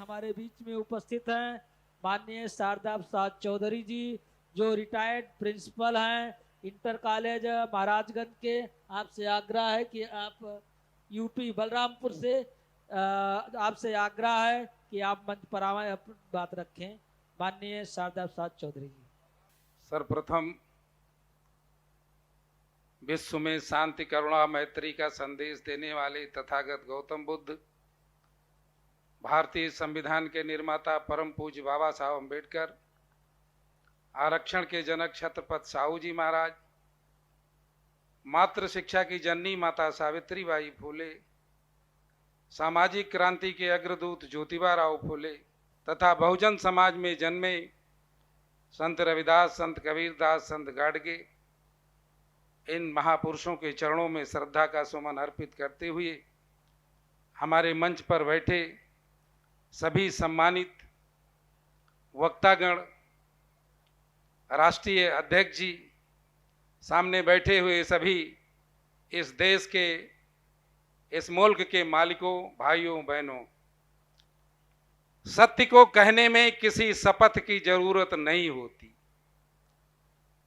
हमारे बीच में उपस्थित हैं माननीय शारदा प्रसाद चौधरी जी, जो रिटायर्ड प्रिंसिपल हैं इंटर कॉलेज महाराजगंज के। आपसे आग्रह है कि आप यूपी बलरामपुर से आपसे आग्रह है कि आप मंच पर आए, अपनी बात रखें। माननीय शारदा प्रसाद चौधरी जी। सर्वप्रथम विश्व में शांति करुणा मैत्री का संदेश देने वाले तथागत गौतम बुद्ध, भारतीय संविधान के निर्माता परम पूज्य बाबा साहब अम्बेडकर, आरक्षण के जनक छत्रपति साहू जी महाराज, मातृ शिक्षा की जननी माता सावित्रीबाई फूले, सामाजिक क्रांति के अग्रदूत ज्योतिबा राव फूले तथा बहुजन समाज में जन्मे संत रविदास, संत कबीरदास, संत गाडगे, इन महापुरुषों के चरणों में श्रद्धा का सुमन अर्पित करते हुए हमारे मंच पर बैठे सभी सम्मानित वक्तागण, राष्ट्रीय अध्यक्ष जी, सामने बैठे हुए सभी इस देश के, इस मुल्क के मालिकों, भाइयों बहनों, सत्य को कहने में किसी शपथ की जरूरत नहीं होती।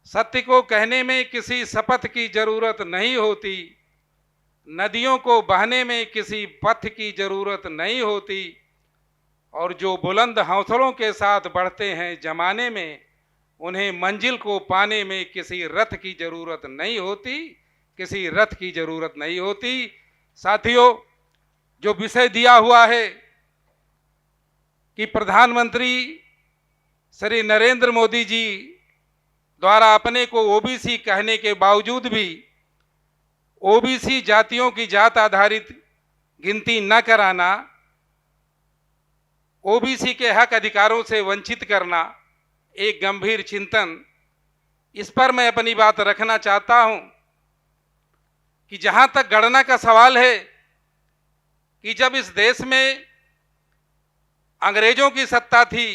सत्य को कहने में किसी शपथ की जरूरत नहीं होती। नदियों को बहने में किसी पथ की जरूरत नहीं होती। और जो बुलंद हौसलों के साथ बढ़ते हैं जमाने में, उन्हें मंजिल को पाने में किसी रथ की जरूरत नहीं होती, किसी रथ की जरूरत नहीं होती। साथियों, जो विषय दिया हुआ है कि प्रधानमंत्री श्री नरेंद्र मोदी जी द्वारा अपने को ओबीसी कहने के बावजूद भी ओबीसी जातियों की जात आधारित गिनती न कराना, ओबीसी के हक अधिकारों से वंचित करना एक गंभीर चिंतन, इस पर मैं अपनी बात रखना चाहता हूं कि जहां तक गणना का सवाल है कि जब इस देश में अंग्रेजों की सत्ता थी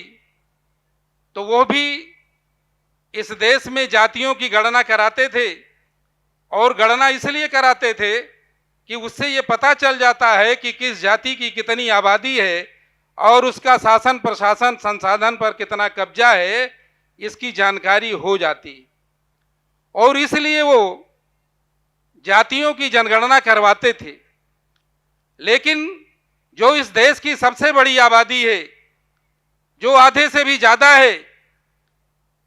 तो वो भी इस देश में जातियों की गणना कराते थे। और गणना इसलिए कराते थे कि उससे ये पता चल जाता है कि किस जाति की कितनी आबादी है और उसका शासन प्रशासन संसाधन पर कितना कब्जा है, इसकी जानकारी हो जाती। और इसलिए वो जातियों की जनगणना करवाते थे। लेकिन जो इस देश की सबसे बड़ी आबादी है, जो आधे से भी ज़्यादा है,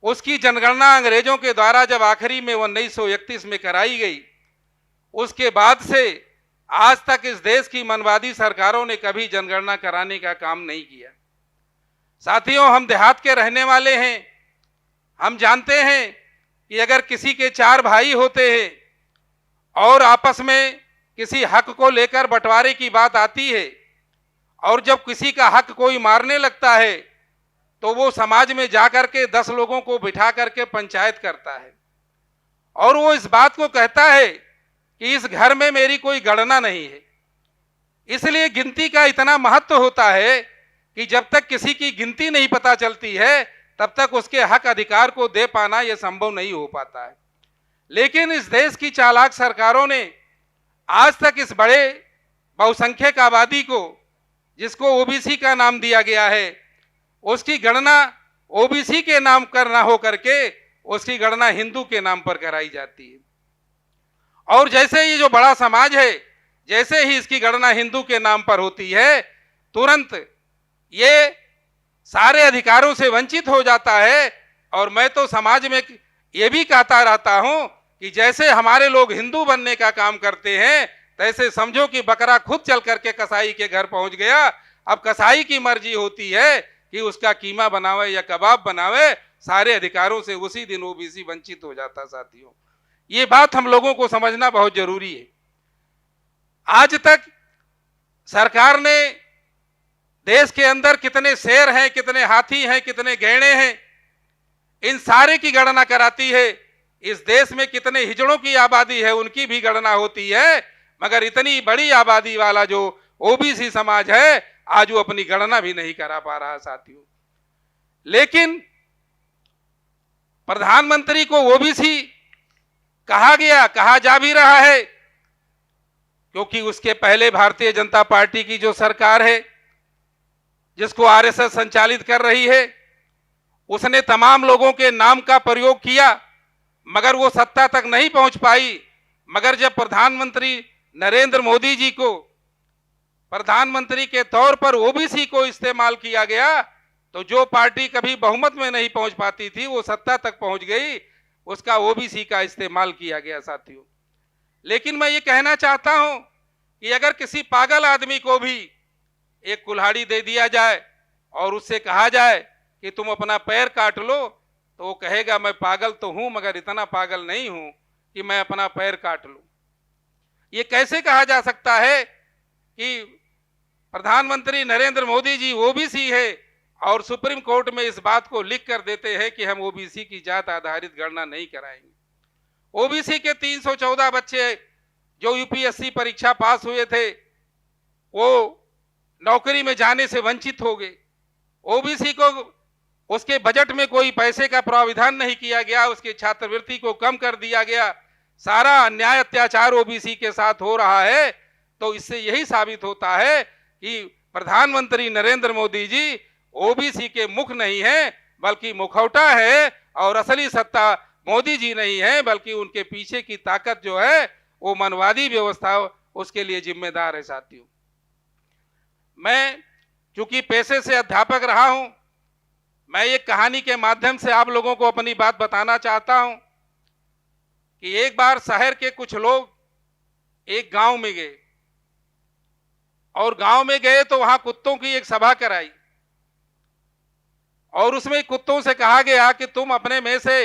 उसकी जनगणना अंग्रेजों के द्वारा जब आखिरी में 1931 में कराई गई, उसके बाद से आज तक इस देश की मनवादी सरकारों ने कभी जनगणना कराने का काम नहीं किया। साथियों, हम देहात के रहने वाले हैं। हम जानते हैं कि अगर किसी के 4 भाई होते हैं और आपस में किसी हक को लेकर बंटवारे की बात आती है और जब किसी का हक कोई मारने लगता है तो वो समाज में जाकर के 10 लोगों को बिठा करके पंचायत करता है और वो इस बात को कहता है कि इस घर में मेरी कोई गणना नहीं है। इसलिए गिनती का इतना महत्व होता है कि जब तक किसी की गिनती नहीं पता चलती है तब तक उसके हक अधिकार को दे पाना यह संभव नहीं हो पाता है। लेकिन इस देश की चालाक सरकारों ने आज तक इस बड़े बहुसंख्यक आबादी को, जिसको ओबीसी का नाम दिया गया है, उसकी गणना ओबीसी के नाम पर ना हो करके उसकी गणना हिंदू के नाम पर कराई जाती है। और जैसे ये जो बड़ा समाज है, जैसे ही इसकी गणना हिंदू के नाम पर होती है, तुरंत ये सारे अधिकारों से वंचित हो जाता है। और मैं तो समाज में ये भी कहता रहता हूं कि जैसे हमारे लोग हिंदू बनने का काम करते हैं, तैसे समझो कि बकरा खुद चल करके कसाई के घर पहुंच गया। अब कसाई की मर्जी होती है कि उसका कीमा बनावे या कबाब बनावे, सारे अधिकारों से उसी दिन ओबीसी वंचित हो जाता। साथियों, ये बात हम लोगों को समझना बहुत जरूरी है। आज तक सरकार ने देश के अंदर कितने शेर हैं, कितने हाथी हैं, कितने गैंडे हैं, इन सारे की गणना कराती है। इस देश में कितने हिजड़ों की आबादी है, उनकी भी गणना होती है। मगर इतनी बड़ी आबादी वाला जो ओबीसी समाज है, आज वो अपनी गणना भी नहीं करा पा रहा। साथियों, लेकिन प्रधानमंत्री को ओबीसी कहा गया, कहा जा भी रहा है, क्योंकि उसके पहले भारतीय जनता पार्टी की जो सरकार है, जिसको आरएसएस संचालित कर रही है, उसने तमाम लोगों के नाम का प्रयोग किया, मगर वो सत्ता तक नहीं पहुंच पाई। मगर जब प्रधानमंत्री नरेंद्र मोदी जी को प्रधानमंत्री के तौर पर ओबीसी को इस्तेमाल किया गया, तो जो पार्टी कभी बहुमत में नहीं पहुंच पाती थी वो सत्ता तक पहुंच गई, उसका ओबीसी का इस्तेमाल किया गया साथियों। लेकिन मैं ये कहना चाहता हूं कि अगर किसी पागल आदमी को भी एक कुल्हाड़ी दे दिया जाए और उससे कहा जाए कि तुम अपना पैर काट लो, तो वो कहेगा मैं पागल तो हूं मगर इतना पागल नहीं हूं कि मैं अपना पैर काट लूं। ये कैसे कहा जा सकता है कि प्रधानमंत्री नरेंद्र मोदी जी ओबीसी है और सुप्रीम कोर्ट में इस बात को लिख कर देते हैं कि हम ओबीसी की जात आधारित गणना नहीं कराएंगे। ओबीसी के 314 बच्चे जो यूपीएससी परीक्षा पास हुए थे वो नौकरी में जाने से वंचित हो गए। ओबीसी को उसके बजट में कोई पैसे का प्रावधान नहीं किया गया, उसकी छात्रवृत्ति को कम कर दिया गया। सारा अन्याय अत्याचार ओबीसी के साथ हो रहा है। तो इससे यही साबित होता है कि प्रधानमंत्री नरेंद्र मोदी जी ओबीसी के मुख नहीं है बल्कि मुखौटा है, और असली सत्ता मोदी जी नहीं है बल्कि उनके पीछे की ताकत जो है वो मनवादी व्यवस्था उसके लिए जिम्मेदार है साथियों। मैं चूंकि पेशे से अध्यापक रहा हूं, मैं एक कहानी के माध्यम से आप लोगों को अपनी बात बताना चाहता हूं कि एक बार शहर के कुछ लोग एक गांव में गए, और गांव में गए तो वहां कुत्तों की एक सभा कराई, और उसमें कुत्तों से कहा गया कि तुम अपने में से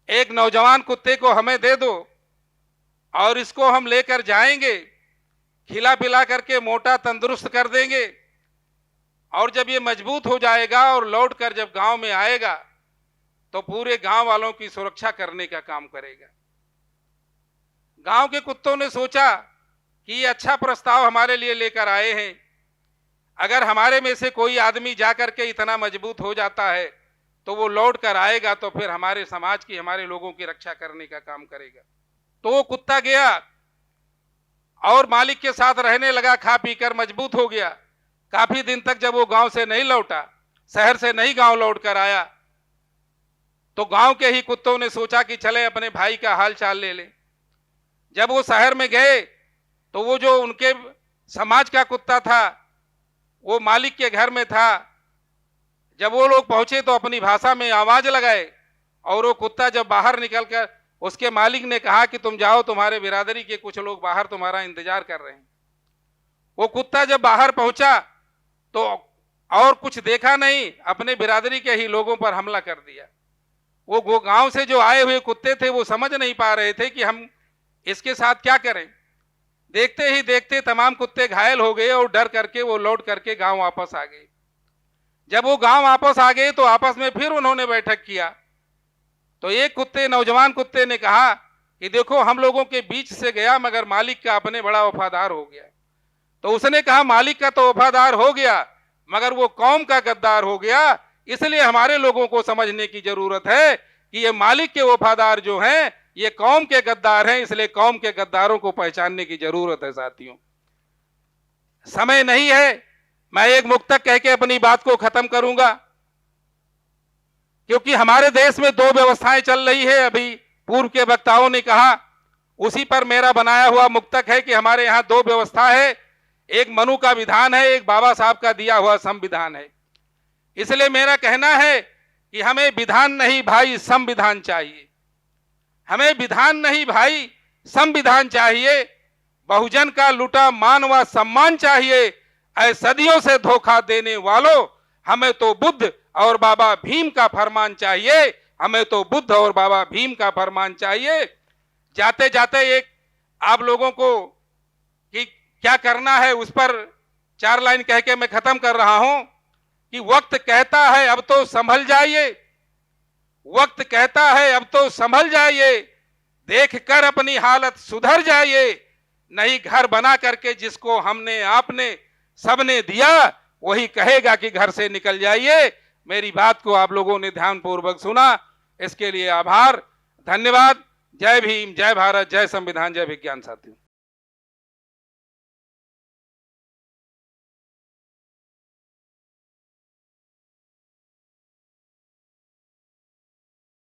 एक नौजवान कुत्ते को हमें दे दो और इसको हम लेकर जाएंगे, खिला पिला करके मोटा तंदुरुस्त कर देंगे, और जब ये मजबूत हो जाएगा और लौट कर जब गांव में आएगा तो पूरे गांव वालों की सुरक्षा करने का काम करेगा। गांव के कुत्तों ने सोचा कि ये अच्छा प्रस्ताव हमारे लिए लेकर आए हैं, अगर हमारे में से कोई आदमी जाकर के इतना मजबूत हो जाता है तो वो लौट कर आएगा तो फिर हमारे समाज की, हमारे लोगों की रक्षा करने का काम करेगा। तो वो कुत्ता गया और मालिक के साथ रहने लगा, खा पीकर मजबूत हो गया। काफी दिन तक जब वो गांव से नहीं लौटा, शहर से नहीं गांव लौट कर आया, तो गांव के ही कुत्तों ने सोचा कि चले अपने भाई का हाल चाल ले ले। जब वो शहर में गए तो वो जो उनके समाज का कुत्ता था वो मालिक के घर में था। जब वो लोग पहुंचे तो अपनी भाषा में आवाज लगाए, और वो कुत्ता जब बाहर निकलकर उसके मालिक ने कहा कि तुम जाओ, तुम्हारे बिरादरी के कुछ लोग बाहर तुम्हारा इंतजार कर रहे हैं। वो कुत्ता जब बाहर पहुंचा तो और कुछ देखा नहीं, अपने बिरादरी के ही लोगों पर हमला कर दिया। वो गांव से जो आए हुए कुत्ते थे वो समझ नहीं पा रहे थे कि हम इसके साथ क्या करें। देखते ही देखते तमाम कुत्ते घायल हो गए और डर करके वो लौट करके गांव वापस आ गए। जब वो गांव वापस आ गए तो आपस में फिर उन्होंने बैठक किया। तो एक नौजवान कुत्ते ने कहा कि देखो, हम लोगों के बीच से गया मगर मालिक का अपने बड़ा वफादार हो गया। तो उसने कहा मालिक का तो वफादार हो गया मगर वो कौम का गद्दार हो गया, इसलिए हमारे लोगों को समझने की जरूरत है कि ये मालिक के वफादार जो हैं ये कौम के गद्दार हैं, इसलिए कौम के गद्दारों को पहचानने की जरूरत है साथियों। समय नहीं है, मैं एक मुक्तक कह के अपनी बात को खत्म करूंगा, क्योंकि हमारे देश में दो व्यवस्थाएं चल रही है। अभी पूर्व के वक्ताओं ने कहा, उसी पर मेरा बनाया हुआ मुक्तक है कि हमारे यहाँ दो व्यवस्था है, एक मनु का विधान है, एक बाबा साहब का दिया हुआ संविधान है। इसलिए मेरा कहना है कि हमें विधान नहीं भाई संविधान चाहिए, हमें विधान नहीं भाई संविधान चाहिए। बहुजन का लूटा मान व सम्मान चाहिए, ऐ सदियों से धोखा देने वालों, हमें तो बुद्ध और बाबा भीम का फरमान चाहिए, हमें तो बुद्ध और बाबा भीम का फरमान चाहिए। जाते जाते एक आप लोगों को कि क्या करना है उस पर 4 लाइन कह के मैं खत्म कर रहा हूं कि वक्त कहता है अब तो संभल जाइए, वक्त कहता है अब तो संभल जाइए, देख कर अपनी हालत सुधर जाइए, नहीं घर बना करके जिसको हमने आपने सबने दिया वही कहेगा कि घर से निकल जाइए। मेरी बात को आप लोगों ने ध्यानपूर्वक सुना, इसके लिए आभार, धन्यवाद। जय भीम, जय भारत, जय संविधान, जय विज्ञान साथियों।